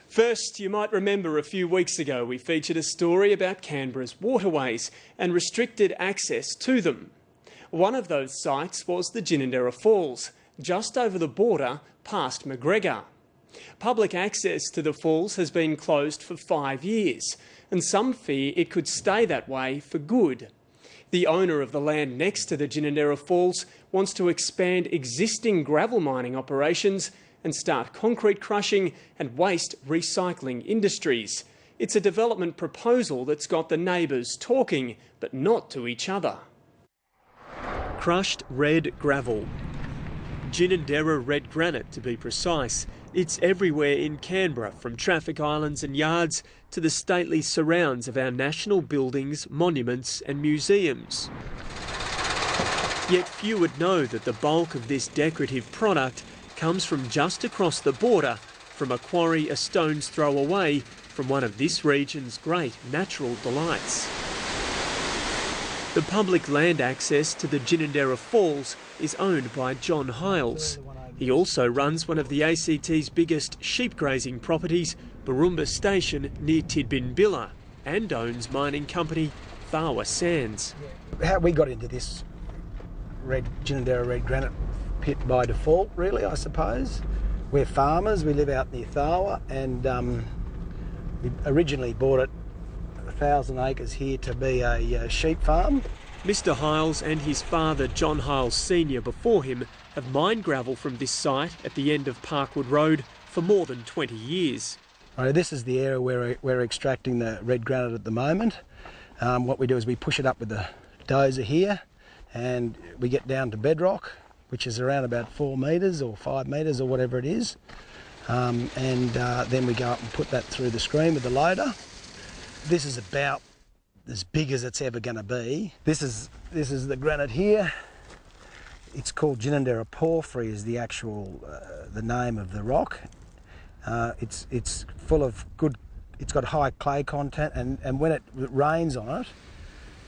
First, you might remember a few weeks ago we featured a story about Canberra's waterways and restricted access to them. One of those sites was the Ginninderra Falls, just over the border past McGregor. Public access to the falls has been closed for 5 years, and some fear it could stay that way for good. The owner of the land next to the Ginninderra Falls wants to expand existing gravel mining operations and start concrete crushing and waste recycling industries. It's a development proposal that's got the neighbours talking, but not to each other. Crushed red gravel. Ginninderra red granite, to be precise. It's everywhere in Canberra, from traffic islands and yards to the stately surrounds of our national buildings, monuments and museums. Yet few would know that the bulk of this decorative product comes from just across the border, from a quarry a stone's throw away from one of this region's great natural delights. The public land access to the Ginninderra Falls is owned by John Hiles. He also runs one of the ACT's biggest sheep grazing properties, Baroomba Station near Tidbinbilla, and owns mining company Tharwa Sands. How we got into this Ginninderra red granite pit by default, really, I suppose. We're farmers, we live out near Tharwa, and we originally bought it 1,000 acres here to be a sheep farm. Mr Hiles and his father, John Hiles Sr. before him, have mined gravel from this site at the end of Parkwood Road for more than 20 years. Right, this is the area where we're extracting the red granite at the moment. What we do is we push it up with the dozer here, and we get down to bedrock, which is around about 4 metres or 5 metres or whatever it is. Then we go up and put that through the screen with the loader. This is about as big as it's ever going to be. This is the granite here. It's called Ginninderra porphyry is the actual the name of the rock. It's full of good. It's got high clay content, and when it rains on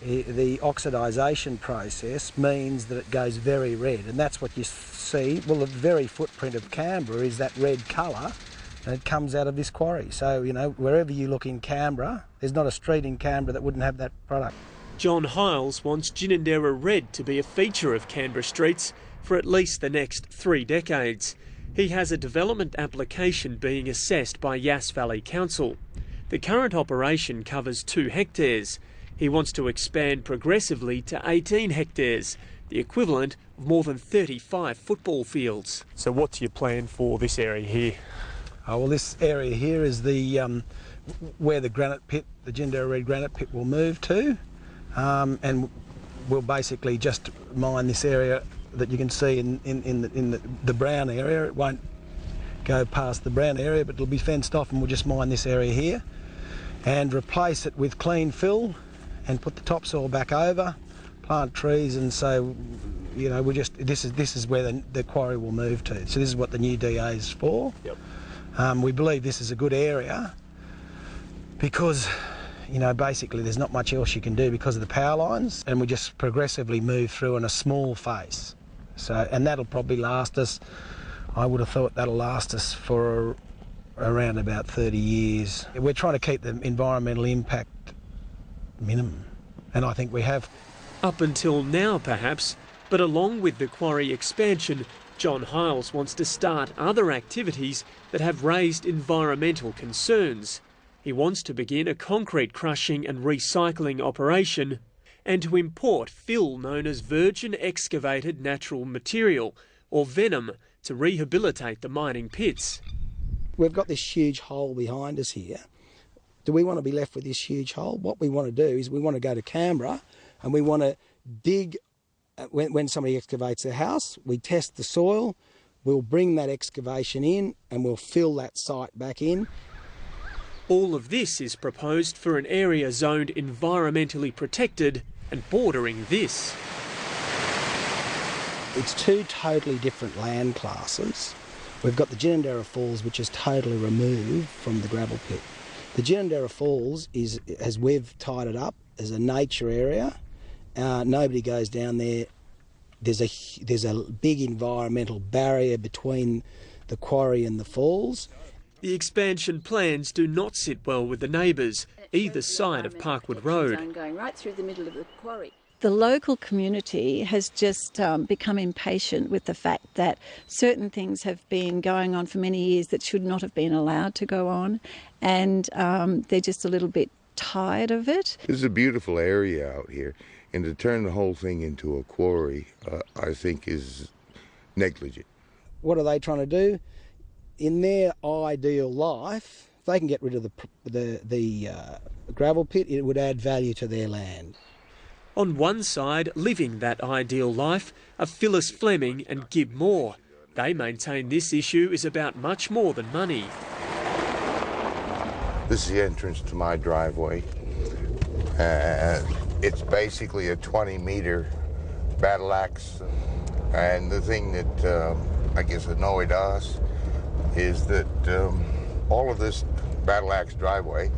it, the oxidisation process means that it goes very red, and that's what you see. Well, the very footprint of Canberra is that red colour, and it comes out of this quarry. So, you know, wherever you look in Canberra, there's not a street in Canberra that wouldn't have that product. John Hiles wants Ginninderra red to be a feature of Canberra streets for at least the next 3 decades. He has a development application being assessed by Yass Valley Council. The current operation covers 2 hectares. He wants to expand progressively to 18 hectares, the equivalent of more than 35 football fields. So what's your plan for this area here? Oh, well, this area here is the where the granite pit, the Ginninderra red granite pit, will move to, and we'll basically just mine this area that you can see in the brown area. It won't go past the brown area, but it'll be fenced off, and we'll just mine this area here and replace it with clean fill and put the topsoil back over, plant trees, and so, you know, this is where the quarry will move to. So this is what the new DA is for. Yep. We believe this is a good area because, you know, basically there's not much else you can do because of the power lines, and we just progressively move through in a small face. So, and that'll probably last us, I would have thought that'll last us for around about 30 years. We're trying to keep the environmental impact minimum, and I think we have. Up until now, perhaps, but along with the quarry expansion, John Hiles wants to start other activities that have raised environmental concerns. He wants to begin a concrete crushing and recycling operation and to import fill known as virgin excavated natural material, or venom, to rehabilitate the mining pits. We've got this huge hole behind us here. Do we want to be left with this huge hole? What we want to do is we want to go to Canberra and we want to dig. When somebody excavates their house, we test the soil, we'll bring that excavation in and we'll fill that site back in. All of this is proposed for an area zoned environmentally protected and bordering this. It's 2 totally different land classes. We've got the Ginninderra Falls, which is totally removed from the gravel pit. The Ginninderra Falls is, as we've tied it up, as a nature area. Nobody goes down there. There's a big environmental barrier between the quarry and the falls. The expansion plans do not sit well with the neighbours, either side of Parkwood Road. Going right through the middle of the quarry. The local community has just become impatient with the fact that certain things have been going on for many years that should not have been allowed to go on, and they're just a little bit tired of it. This is a beautiful area out here, and to turn the whole thing into a quarry, I think is negligent. What are they trying to do? In their ideal life, if they can get rid of the gravel pit, it would add value to their land. On one side, living that ideal life, are Phyllis Fleming and Gib Moore. They maintain this issue is about much more than money. This is the entrance to my driveway. It's basically a 20-meter battle axe. And the thing that I guess annoyed us is that all of this battle axe driveway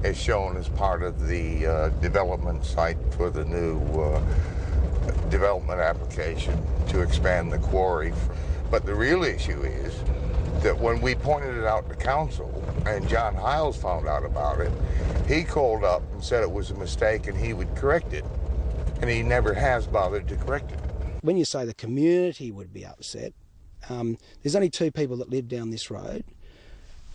is shown as part of the development site for the new development application to expand the quarry. But the real issue is that when we pointed it out to council and John Hiles found out about it, he called up and said it was a mistake and he would correct it. And he never has bothered to correct it. When you say the community would be upset, there's only 2 people that live down this road.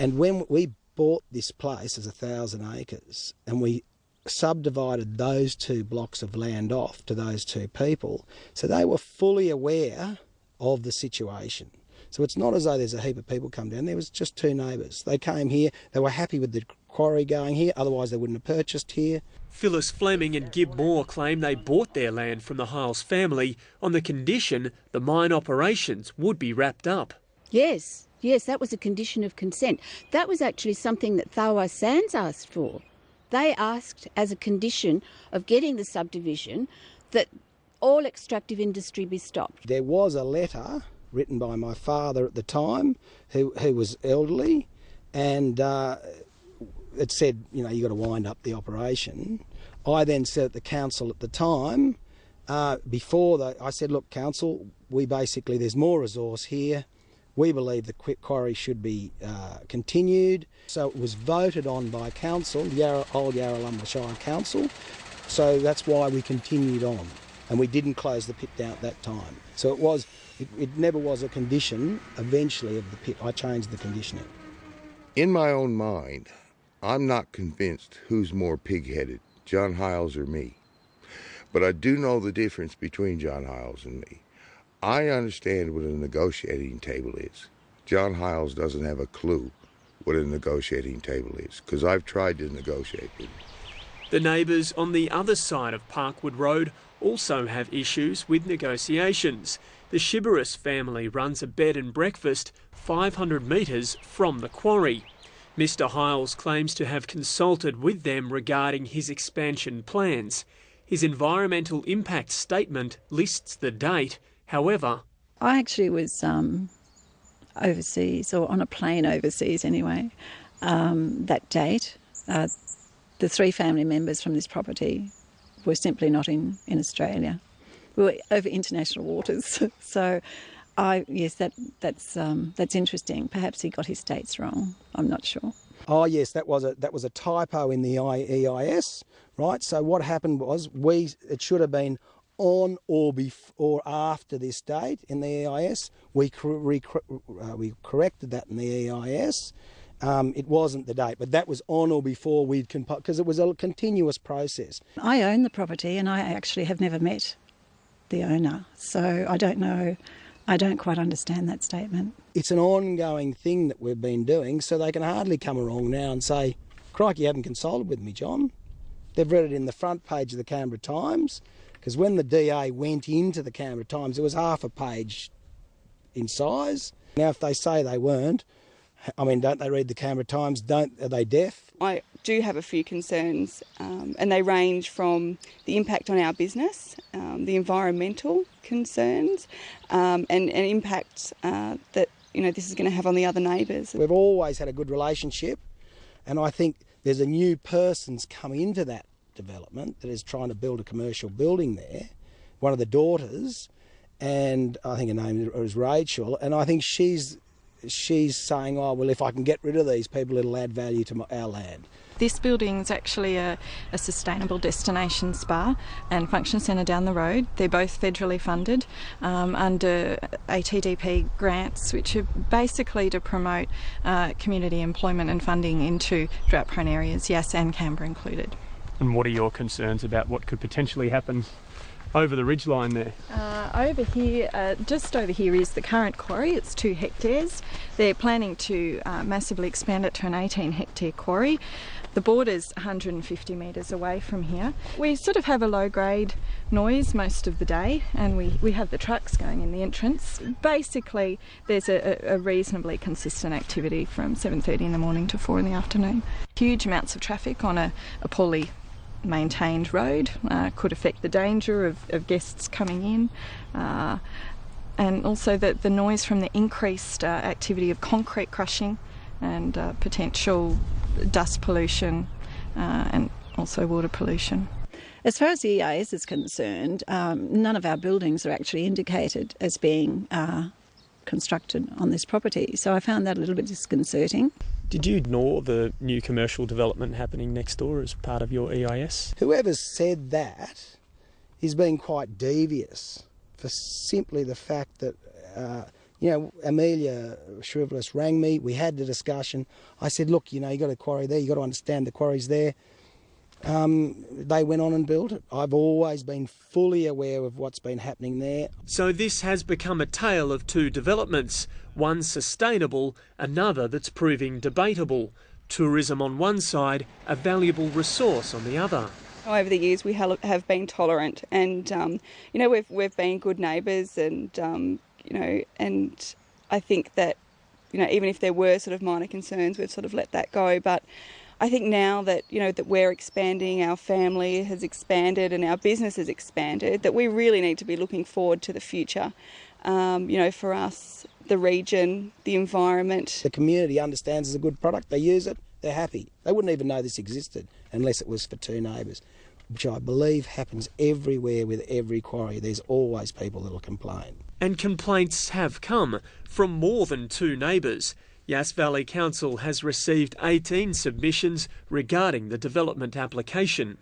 And when we bought this place as 1,000 acres and we subdivided those 2 blocks of land off to those 2 people, so they were fully aware of the situation. So it's not as though there's a heap of people come down. There was just 2 neighbours. They came here, they were happy with the quarry going here, otherwise they wouldn't have purchased here. Phyllis Fleming and Gib Moore claim they bought their land from the Hiles family on the condition the mine operations would be wrapped up. Yes, that was a condition of consent. That was actually something that Thawa Sands asked for. They asked as a condition of getting the subdivision that all extractive industry be stopped. There was a letter written by my father at the time, who was elderly, and it said, you know, you've got to wind up the operation. I then said at the council at the time, I said, look, council, there's more resource here. We believe the quarry should be continued. So it was voted on by council, old Yarralumla Shire Council. So that's why we continued on. And we didn't close the pit down at that time. So it never was a condition, eventually, of the pit. I changed the conditioning. In my own mind, I'm not convinced who's more pig-headed, John Hiles or me. But I do know the difference between John Hiles and me. I understand what a negotiating table is. John Hiles doesn't have a clue what a negotiating table is, because I've tried to negotiate with him. The neighbours on the other side of Parkwood Road also have issues with negotiations. The Shiberis family runs a bed and breakfast 500 metres from the quarry. Mr Hiles claims to have consulted with them regarding his expansion plans. His environmental impact statement lists the date. However, I actually was overseas, or on a plane overseas anyway, that date. The 3 family members from this property were simply not in Australia. We were over international waters. So, yes, that's interesting. Perhaps he got his dates wrong. I'm not sure. Oh yes, that was a typo in the EIS, right? So what happened was it should have been on or before or after this date in the EIS. We corrected that in the EIS. It wasn't the date, but that was on or before because it was a continuous process. I own the property and I actually have never met the owner, so I don't know. I don't quite understand that statement. It's an ongoing thing that we've been doing, so they can hardly come along now and say, crikey, you haven't consulted with me, John. They've read it in the front page of the Canberra Times, because when the DA went into the Canberra Times, it was half a page in size. Now, if they say they weren't, I mean, don't they read the Canberra Times? Are they deaf? I do have a few concerns, and they range from the impact on our business, the environmental concerns, and impacts that this is going to have on the other neighbours. We've always had a good relationship, and I think there's a new person's come into that development that is trying to build a commercial building there, one of the daughters, and I think her name is Rachel, and I think she's she's saying, oh, well, if I can get rid of these people, it'll add value to our land. This building is actually a sustainable destination spa and function centre down the road. They're both federally funded under ATDP grants, which are basically to promote community employment and funding into drought-prone areas, Yass and Canberra included. And what are your concerns about what could potentially happen over the ridgeline there? Over here, just over here is the current quarry. It's 2 hectares. They're planning to massively expand it to an 18-hectare quarry. The border's 150 metres away from here. We sort of have a low-grade noise most of the day, and we have the trucks going in the entrance. Basically, there's a reasonably consistent activity from 7:30 in the morning to 4 in the afternoon. Huge amounts of traffic on a poorly maintained road could affect the danger of guests coming in, and also the noise from the increased activity of concrete crushing and potential dust pollution and also water pollution. As far as the EIS is concerned, none of our buildings are actually indicated as being constructed on this property, so I found that a little bit disconcerting. Did you ignore the new commercial development happening next door as part of your EIS? Whoever said that is being quite devious for simply the fact that, Amelia Shrivelis rang me, we had the discussion. I said, look, you got a quarry there, you got to understand the quarry's there. They went on and built it. I've always been fully aware of what's been happening there. So this has become a tale of 2 developments, one sustainable, another that's proving debatable. Tourism on one side, a valuable resource on the other. Over the years we have been tolerant, and we've been good neighbours, and and I think that even if there were sort of minor concerns, we've sort of let that go. But I think now that that we're expanding, our family has expanded and our business has expanded, that we really need to be looking forward to the future. For us, the region, the environment. The community understands it's a good product, they use it, they're happy. They wouldn't even know this existed unless it was for 2 neighbours, which I believe happens everywhere with every quarry. There's always people that'll complain. And complaints have come from more than 2 neighbours. Yass Valley Council has received 18 submissions regarding the development application.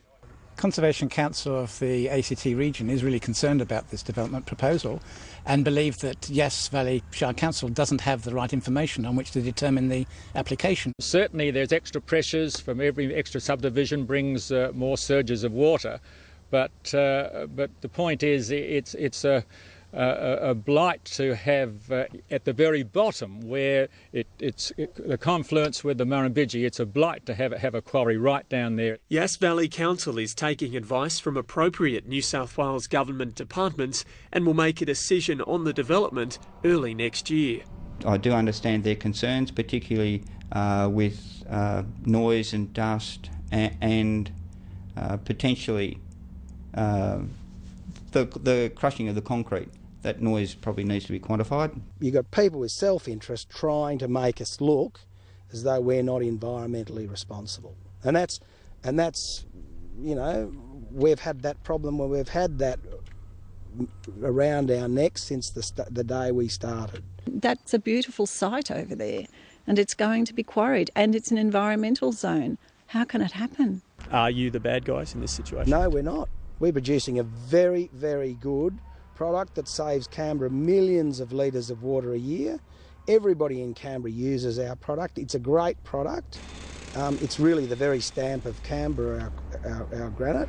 Conservation Council of the ACT region is really concerned about this development proposal and believe that Yass Valley Shire Council doesn't have the right information on which to determine the application. Certainly there's extra pressures from every extra subdivision brings more surges of water, but the point is it's a blight to have at the very bottom where it's the confluence with the Murrumbidgee. It's a blight to have a quarry right down there. Yass Valley Council is taking advice from appropriate New South Wales government departments and will make a decision on the development early next year. I do understand their concerns, particularly with noise and dust and potentially the crushing of the concrete. That noise probably needs to be quantified. You've got people with self-interest trying to make us look as though we're not environmentally responsible. And that's we've had that problem where we've had that around our necks since the day we started. That's a beautiful site over there, and it's going to be quarried, and it's an environmental zone. How can it happen? Are you the bad guys in this situation? No, we're not. We're producing a very, very good product that saves Canberra millions of litres of water a year. Everybody in Canberra uses our product. It's a great product. It's really the very stamp of Canberra, our granite.